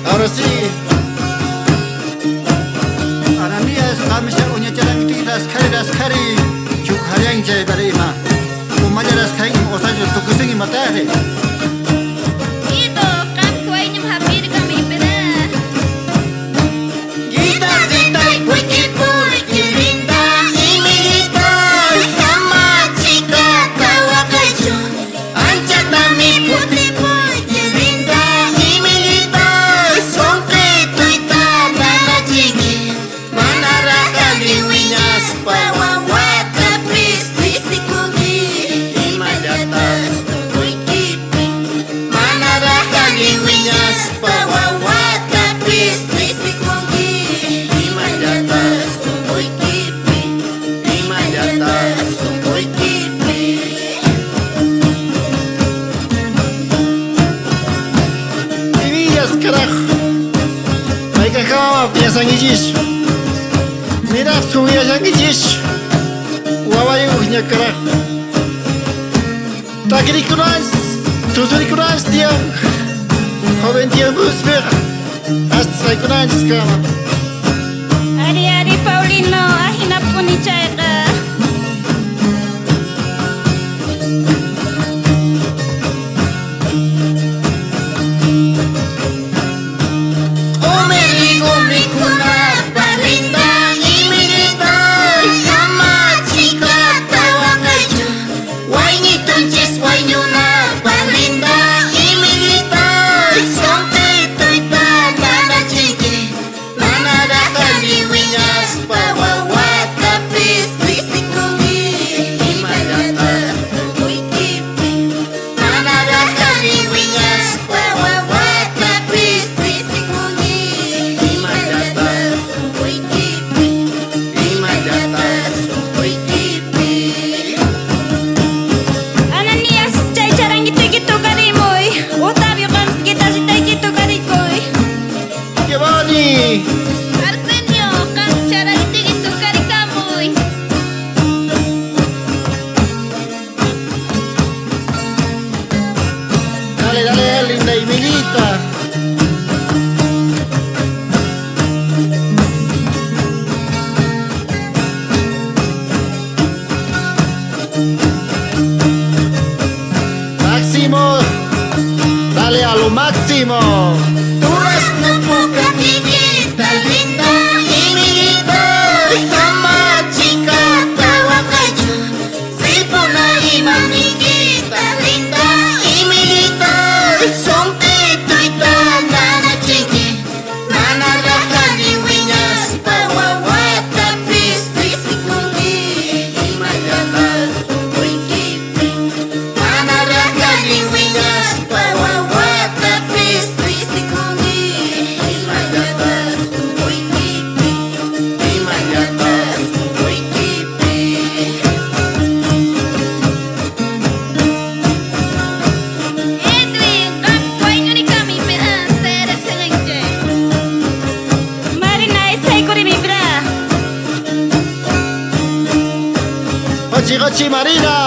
ahora sí. Ananías, kamisha uña charang tiras kari. Chuk haryang jay barima. Umaya ras kai osayo tukusing matare. Ito, kam sueño hapir kami pera. Gita zita puiki puiki linda imilita sama chica tawa kaiju. Ancha tami puti puiki linda imilita sonke tuita nana chiki. Manara kali winyas pawa wata pris pisikugi. Imajatas puiki manara kali winyas pawa wata pris pisikugi. Imajatas puiki imajatas puiki. Vivillas, carajo. Hay que acabar, piensan y yish. Mira, subía ya que yish. Wawayuqña, carajo. Tacricuras, tusuricuras, tío. Joven tiempo espera. Hasta saikuras, cama. Ari Paulino, ahinap ko ni Chayka. Umikuna palinda imilita sama chica tawa kaiju. Waini tunches wainyuna palinda imilita sonke tuita nana chiki. Manara kali winyas pawa wata pis pisikugi. Imajatas puiki manara kali winyas pawa wata pis pisikugi. Imajatas puiki imajatas puiki. Ananias, chay charang gitu karimoy. Otavio kam kita sitay gitu karikoy. ¡Qué boni! Arsenio, kam charang gitu karikamoy. Dale, linda Emilita. Máximo, dale a lo máximo. Tú eres una poca niñita linda imilita sama chica tawa kaiju. Si puna ima niñita linda imilita sonke tuita nana chiki. Manara kali winyas pawa wata pis pisikugi. Imajatas puiki manara kali winyas pawa wata pis pisikugi. Imajatas puiki imajatas puiki. Edwin, kam sueño ni kami pera. Sere selengje. Marina, isay kuri mi bra. Gochi, Marina.